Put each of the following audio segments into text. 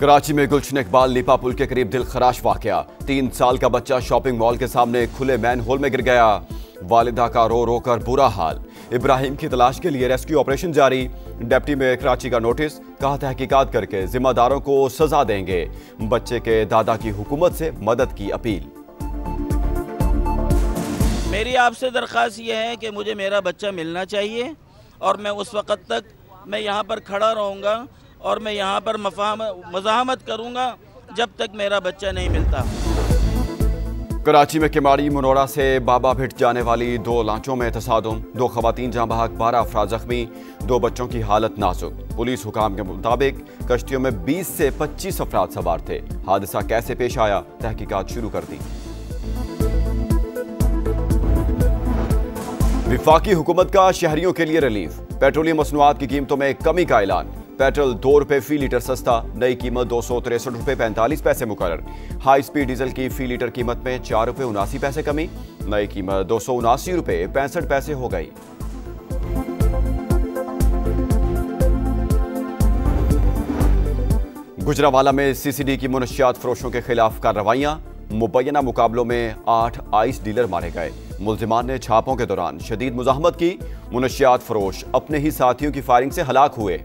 कराची में गुलशन इकबाल लीपा पुल के करीब दिल खराश वाकया। 3 साल का बच्चा शॉपिंग मॉल के सामने खुले मैन होल में गिर गया। वालिदा का रो रो कर बुरा हाल। इब्राहिम की तलाश के लिए रेस्क्यू ऑपरेशन जारी। डिप्टी में कराची का नोटिस, कहा तहकीकात करके जिम्मेदारों को सजा देंगे। बच्चे के दादा की हुकूमत से मदद की अपील। मेरी आपसे दरख्वास्त यह है कि मुझे मेरा बच्चा मिलना चाहिए और मैं उस वक़्त तक मैं यहाँ पर खड़ा रहूँगा और मैं यहाँ पर मज़ाहमत करूँगा जब तक मेरा बच्चा नहीं मिलता। कराची में किमाड़ी मुनोरा से बाबा भिट जाने वाली 2 लांचों में तसादुम। 2 खवातीन जहां बहक, 12 अफराद जख्मी। 2 बच्चों की हालत नाजुक। पुलिस हुकाम के मुताबिक कश्तियों में 20 से 25 अफराद सवार थे। हादसा कैसे पेश आया, तहकीकात शुरू कर दी। विफाकी हुकूमत का शहरियों के लिए रिलीफ। पेट्रोलियम मसनूआत की कीमतों में कमी का ऐलान। पेट्रोल 2 रुपए फी लीटर सस्ता, नई कीमत 263 रुपए 45 पैसे मुकर्रर। हाई स्पीड डीजल की फी लीटर कीमत में 4 रुपए 79 पैसे कमी, नई कीमत 279 रुपए 65 पैसे हो गई। गुजरावाला में सीसीडी की मुनशियात फरोशों के खिलाफ कार्रवाइयां। मुबैना मुकाबलों में 8 आइस डीलर मारे गए। मुल्जिमान ने छापों के दौरान शदीद मुजाहमत की। मुनशियात फरोश अपने ही साथियों की फायरिंग से हलाक हुए।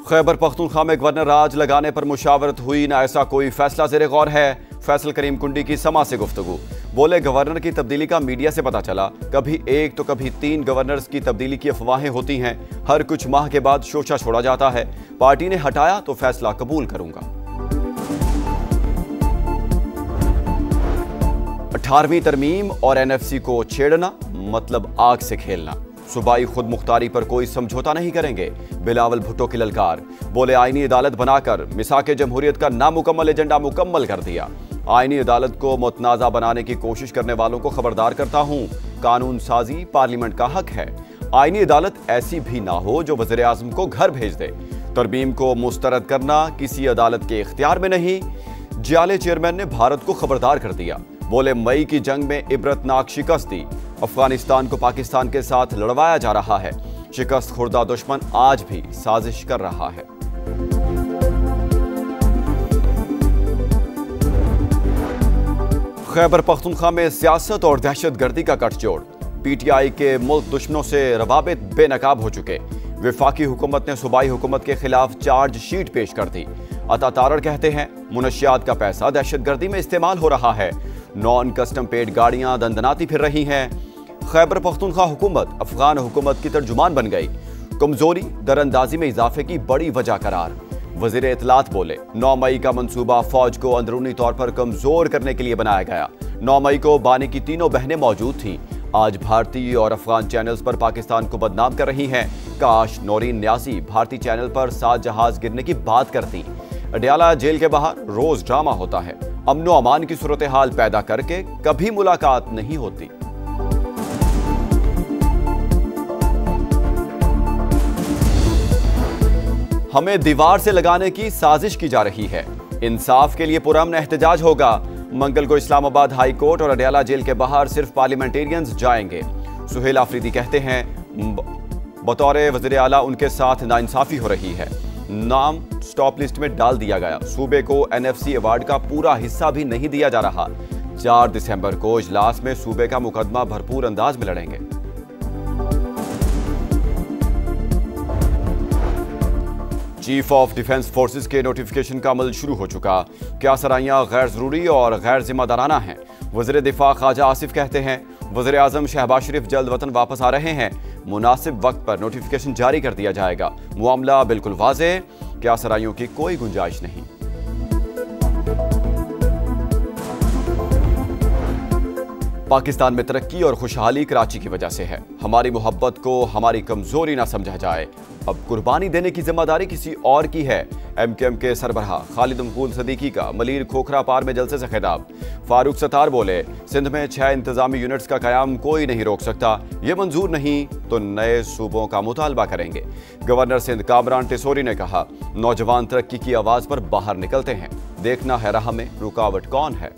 खैबर पख्तूनख्वा में गवर्नर राज लगाने पर मुशावरत हुई, ना ऐसा कोई फैसला ज़ेरे गौर है। फैसल करीम कुंडी की समा से गुफ्तगू। बोले, गवर्नर की तब्दीली का मीडिया से पता चला। कभी 1 तो कभी 3 गवर्नर्स की तब्दीली की अफवाहें होती हैं। हर कुछ माह के बाद शोशा छोड़ा जाता है। पार्टी ने हटाया तो फैसला कबूल करूंगा। 18वीं तरमीम और NFC को छेड़ना मतलब आग से खेलना। सूबाई खुद मुख्तारी पर कोई समझौता नहीं करेंगे। बिलावल भुट्टो की ललकार। बोले, आईनी अदालत बनाकर मिसाके जमहूरियत का नामुकम्मल एजेंडा मुकम्मल कर दिया। आईनी अदालत को मुतनाज़ा बनाने की कोशिश करने वालों को खबरदार करता हूं। कानून साजी पार्लियामेंट का हक है। आईनी अदालत ऐसी भी ना हो जो वज़ीर आज़म को घर भेज दे। तरमीम को मुस्तरद करना किसी अदालत के इख्तियार में नहीं। जियाले चेयरमैन ने भारत को खबरदार कर दिया। बोले, मई की जंग में इबरतनाक शिकस्त दी। अफगानिस्तान को पाकिस्तान के साथ लड़वाया जा रहा है। शिकस्त खुर्दा दुश्मन आज भी साजिश कर रहा है। खैबर पख्तूनख्वा में सियासत और दहशतगर्दी का गठजोड़। PTI के मुल्क दुश्मनों से रवाबित बेनकाब हो चुके। विफाकी हुकूमत ने सूबाई हुकूमत के खिलाफ चार्ज शीट पेश कर दी। अता तारड़ कहते हैं, मुनशियात का पैसा दहशतगर्दी में इस्तेमाल हो रहा है। नॉन कस्टम पेड गाड़ियां दंदनाती फिर रही हैं। खैबर पख्तूनख्वा हुकूमत अफगान हुकूमत की तर्जुमान बन गई। कमजोरी दरअंदाजी में इजाफे की बड़ी वजह करार। वजीर इत्तलात बोले, 9 मई का मंसूबा फौज को अंदरूनी तौर पर कमजोर करने के लिए बनाया गया। 9 मई को बानी की तीनों बहनें मौजूद थीं। आज भारतीय और अफगान चैनल्स पर पाकिस्तान को बदनाम कर रही हैं। काश नौरीन न्यासी भारतीय चैनल पर 7 जहाज गिरने की बात करती। अडयाला जेल के बाहर रोज ड्रामा होता है। अमनो अमान की सूरत हाल पैदा करके कभी मुलाकात नहीं होती। हमें दीवार से लगाने की साजिश की जा रही है। इंसाफ के लिए पुरअमन एहतजाज होगा। मंगल को इस्लामाबाद हाई कोर्ट और अडयाला जेल के बाहर सिर्फ पार्लियामेंटेरियंस जाएंगे। सुहेल आफरीदी कहते हैं, बतौर वज़ीर आला उनके साथ नाइंसाफी हो रही है। नाम स्टॉप लिस्ट में डाल दिया गया। सूबे को NFC अवार्ड का पूरा हिस्सा भी नहीं दिया जा रहा। 4 दिसंबर को इजलास में सूबे का मुकदमा भरपूर अंदाज में लड़ेंगे। चीफ ऑफ डिफेंस फोर्सेस के नोटिफिकेशन का अमल शुरू हो चुका। क्या सराहियां गैर जरूरी और गैर जिम्मेदाराना हैं? वज़ीर दिफा ख्वाजा आसिफ कहते हैं, वज़ीर आज़म शहबाज शरीफ जल्द वतन वापस आ रहे हैं। मुनासिब वक्त पर नोटिफिकेशन जारी कर दिया जाएगा। मामला बिल्कुल वाज़ेह, क्या सराहियों की कोई गुंजाइश नहीं। पाकिस्तान में तरक्की और खुशहाली कराची की वजह से है। हमारी मोहब्बत को हमारी कमजोरी ना समझा जाए। अब कुर्बानी देने की जिम्मेदारी किसी और की है। MKM के सरबराह खालिद मकबूल सदीकी का मलीर खोखरा पार में जलसे से खिताब। फारूक सत्तार बोले, सिंध में 6 इंतजामी यूनिट्स का कयाम कोई नहीं रोक सकता। ये मंजूर नहीं तो नए सूबों का मुतालबा करेंगे। गवर्नर सिंध कामरान टिसोरी ने कहा, नौजवान तरक्की की आवाज पर बाहर निकलते हैं। देखना है राह में रुकावट कौन है।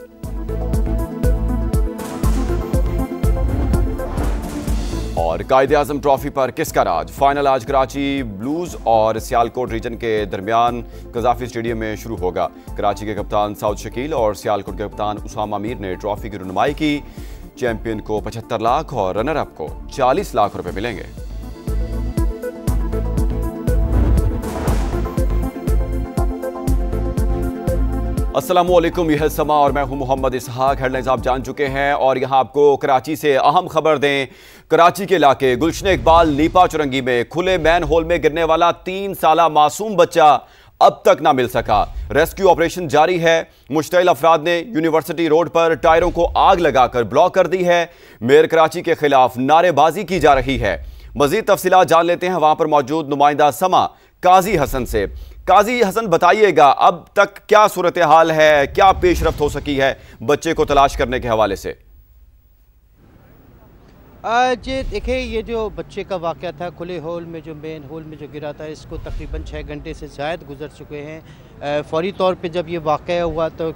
और कायदे-आज़म ट्रॉफी पर किसका राज? फाइनल आज कराची ब्लूज और सियालकोट रीजन के दरमियान कज़ाफी स्टेडियम में शुरू होगा। कराची के कप्तान साउद शकील और सियालकोट के कप्तान उसामा मीर ने ट्रॉफी की रुनमाई की। चैंपियन को 75 लाख और रनर अप को 40 लाख रुपए मिलेंगे। अस्सलामुअलैकुम, यह है समा और मैं हूं मोहम्मद इसहाक। हेडलाइंस आप जान चुके हैं और यहां आपको कराची से अहम खबर दें। कराची के इलाके गुलशन इकबाल नीपा चुरंगी में खुले मैन होल में गिरने वाला 3 साला मासूम बच्चा अब तक ना मिल सका। रेस्क्यू ऑपरेशन जारी है। मुश्तइल अफराद ने यूनिवर्सिटी रोड पर टायरों को आग लगाकर ब्लॉक कर दी है। मेयर कराची के खिलाफ नारेबाजी की जा रही है। मजीद तफसीलात जान लेते हैं वहां पर मौजूद नुमाइंदा समा काजी हसन से। काजी हसन, बताइएगा अब तक क्या सूरत हाल है, क्या पेशरफ्त हो सकी है बच्चे को तलाश करने के हवाले से? जी देखिए, ये जो बच्चे का वाक़या था खुले होल में, जो मेन होल में जो गिरा था, इसको तकरीबन 6 घंटे से ज़ायद गुजर चुके हैं। फ़ौरी तौर पे जब ये वाक़या हुआ तो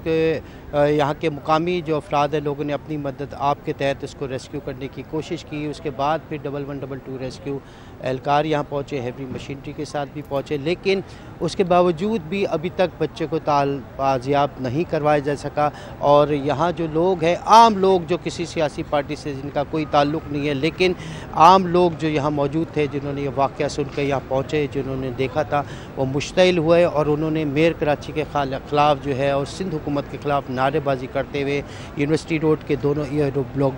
यहाँ के मुकामी जो अफराद हैं, लोगों ने अपनी मदद आप के तहत इसको रेस्क्यू करने की कोशिश की। उसके बाद फिर 1122 रेस्क्यू एहलकार यहाँ पहुँचे, हैवी मशीनरी के साथ भी पहुँचे, लेकिन उसके बावजूद भी अभी तक बच्चे को बाजियाब नहीं करवाया जा सका। और यहाँ जो लोग हैं, आम लोग जो किसी सियासी पार्टी से जिनका कोई ताल्लुक़ नहीं है, लेकिन आम लोग जो यहाँ मौजूद थे, जिन्होंने ये वाक़या सुन कर यहाँ पहुँचे, जिन्होंने देखा था, वो मुश्तइल हुए और उन्होंने मेयर कराची के ख़िलाफ़ जो है और सिंध हुकूमत के ख़िलाफ़ नारेबाजी करते हुए यूनिवर्सिटी रोड के दोनों ब्लॉक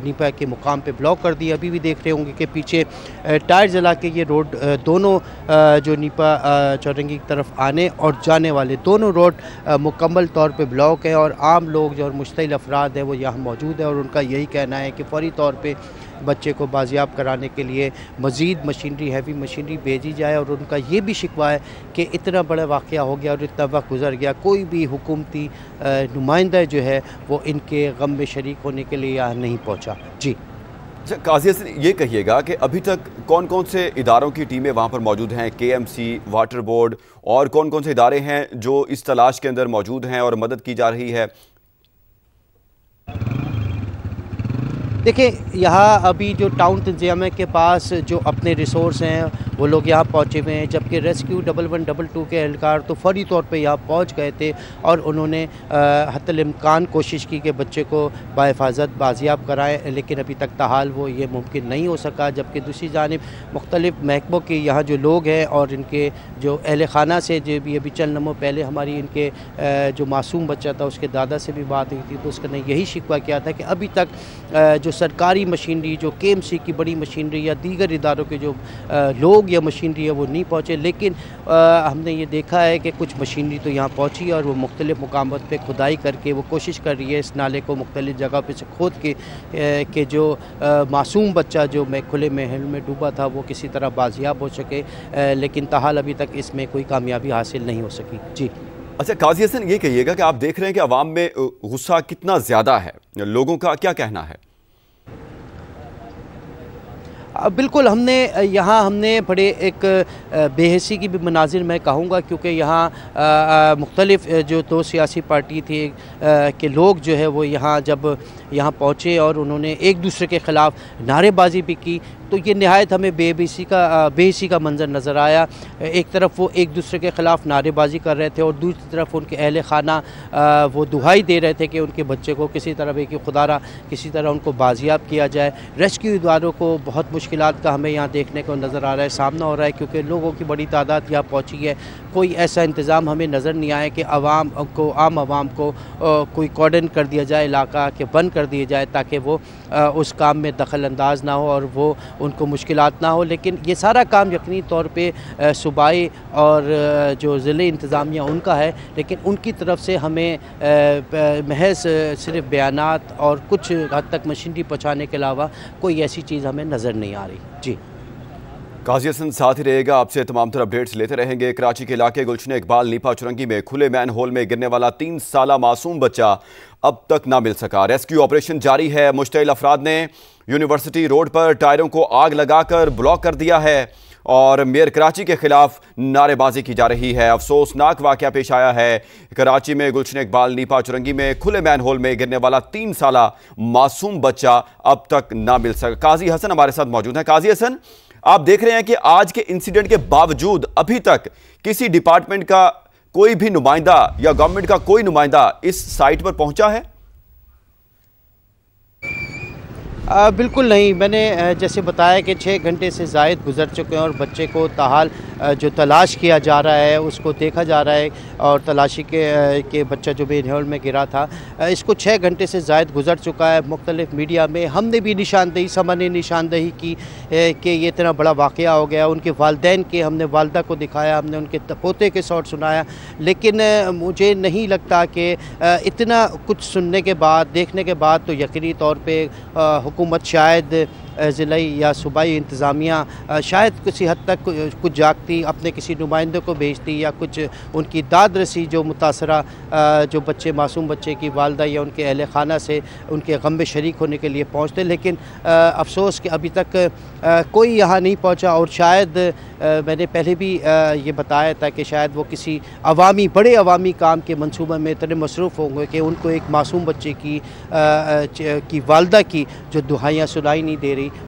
नीपा के मुकाम पे ब्लॉक कर दिए। अभी भी देख रहे होंगे कि पीछे टायर जला के ये रोड दोनों जो नीपा चौरंगी की तरफ आने और जाने वाले दोनों रोड मुकम्मल तौर पे ब्लॉक है। और आम लोग जो और मुश्तइल अफराद हैं वो यहाँ मौजूद है और उनका यही कहना है कि फ़ौरी तौर पे बच्चे को बाजियाब कराने के लिए मज़ीद मशीनरी, हैवी मशीनरी भेजी जाए। और उनका ये भी शिकवा है कि इतना बड़ा वाक़या हो गया और इतना वक्त गुजर गया, कोई भी हुकूमती नुमाइंदा जो है वो इनके गम में शरीक होने के लिए यहाँ नहीं पहुँचा। जी अच्छा काजी हसन, ये कहिएगा कि अभी तक कौन कौन से इदारों की टीमें वहाँ पर मौजूद हैं? KMC, वाटर बोर्ड और कौन कौन से इदारे हैं जो इस तलाश के अंदर मौजूद हैं और मदद की जा रही है? देखिए, यहाँ अभी जो टाउन तंजिया के पास जो अपने रिसोर्स हैं वो लोग यहाँ पहुँचे हुए हैं, जबकि रेस्क्यू 1122 के एहलकार तो फौरी तौर पे यहाँ पहुँच गए थे और उन्होंने हत्तल इम्कान कोशिश की कि बच्चे को बाहिफाजत बाजियाब कराएं, लेकिन अभी तक ताहाल वो ये मुमकिन नहीं हो सका। जबकि दूसरी जानिब मुख्तलिफ महकमों के यहाँ जो लोग हैं और इनके जो अहल खाना से जो भी अभी चंद लम्हों पहले हमारी इनके जो मासूम बच्चा था उसके दादा से भी बात हुई थी, तो उसने यही शिकवा किया था कि अभी तक जो सरकारी मशीनरी, जो KMC की बड़ी मशीनरी या दीगर इदारों के जो लोग या मशीनरी है वो नहीं पहुँचे। लेकिन हमने ये देखा है कि कुछ मशीनरी तो यहाँ पहुँची और वो मुख्तलिफ़ मुकामात पे खुदाई करके वो कोशिश कर रही है इस नाले को मुख्तलिफ़ जगह पे से खोद के जो मासूम बच्चा जो खुले महल में डूबा था वो किसी तरह बाजियाब हो सके, लेकिन ताहाल अभी तक इसमें कोई कामयाबी हासिल नहीं हो सकी। जी अच्छा काजी हसन, ये कहिएगा कि आप देख रहे हैं कि अवाम में गुस्सा कितना ज़्यादा है, लोगों का क्या कहना है? बिल्कुल, हमने बड़े एक बेहसी की भी मनाजिर मैं कहूँगा, क्योंकि यहाँ मुख्तलिफ़ जो 2 सियासी पार्टी थी के लोग जो है वो जब यहाँ पहुँचे और उन्होंने एक दूसरे के ख़िलाफ़ नारेबाजी भी की, तो ये नहायत हमें बेहसी का मंजर नज़र आया। एक तरफ वो एक दूसरे के ख़िलाफ़ नारेबाजी कर रहे थे और दूसरी तरफ उनके अहल खाना वो दुहाई दे रहे थे कि उनके बच्चे को किसी तरह कि खुदारा किसी तरह उनको बाजियाब किया जाए। रेस्क्यू इदारों को बहुत मुश्किलात का हमें यहाँ देखने को नज़र आ रहा है, सामना हो रहा है, क्योंकि लोगों की बड़ी तादाद यहाँ पहुँची है। कोई ऐसा इंतज़ाम हमें नज़र नहीं आया कि आम आवाम को कोई कॉर्डन कर दिया जाए, इलाका के बंद कर दिया जाए, ताकि वो उस काम में दखल अंदाज ना हो और वो उनको मुश्किलात ना हो। लेकिन ये सारा काम यकीनी तौर पे सूबाई और जो ज़िले इंतज़ामिया उनका है, लेकिन उनकी तरफ से हमें महज सिर्फ बयानात और कुछ हद तक मशीनरी पहुँचाने के अलावा कोई ऐसी चीज़ हमें नज़र नहीं आ रही। जी काजी हसन साथ ही रहेगा, आपसे तमाम तर अपडेट्स लेते रहेंगे। कराची के इलाके गुलशन इकबाल नीपा चुरंगी में खुले मैन होल में गिरने वाला 3 साला मासूम बच्चा अब तक ना मिल सका। रेस्क्यू ऑपरेशन जारी है। मुश्तइल अफराद ने यूनिवर्सिटी रोड पर टायरों को आग लगाकर ब्लॉक कर दिया है और मेयर कराची के खिलाफ नारेबाजी की जा रही है। अफसोसनाक वाकया पेश आया है कराची में। गुलशन इकबाल नीपा चुरंगी में खुले मैनहोल में गिरने वाला 3 साला मासूम बच्चा अब तक ना मिल सका। काजी हसन हमारे साथ मौजूद है। काजी हसन, आप देख रहे हैं कि आज के इंसिडेंट के बावजूद अभी तक किसी डिपार्टमेंट का कोई भी नुमाइंदा या गवर्नमेंट का कोई नुमाइंदा इस साइट पर पहुंचा है? बिल्कुल नहीं। मैंने जैसे बताया कि 6 घंटे से ज़ायद गुज़र चुके हैं और बच्चे को ताहाल जो तलाश किया जा रहा है उसको देखा जा रहा है और तलाशी के बच्चा जो मैनहोल में गिरा था इसको 6 घंटे से ज़ायद गुज़र चुका है। मुख्तलिफ मीडिया में हमने भी निशानदेही, समा ने निशानदेही की कि ये इतना बड़ा वाक़या हो गया। उनके वालिदैन के हमने वालदा को दिखाया, हमने उनके पोते के शॉट सुनाया, लेकिन मुझे नहीं लगता कि इतना कुछ सुनने के बाद, देखने के बाद तो यकीनी तौर पर हुकूमत शायद ज़िलाई या सूबाई इंतज़ामिया शायद किसी हद तक कुछ जागती, अपने किसी नुमाइंदे को भेजती या कुछ उनकी दाद रसी जो मुतासरा जो बच्चे, मासूम बच्चे की वालदा या उनके अहल खाना से उनके गम में शरीक होने के लिए पहुँचते। लेकिन अफसोस कि अभी तक कोई यहाँ नहीं पहुँचा और शायद मैंने पहले भी ये बताया था कि शायद वो किसी बड़े अवामी काम के मंसूबे में इतने मसरूफ़ होंगे कि उनको एक मासूम बच्चे की वालदा की जो दुहाइयाँ सुनाई नहीं दे रही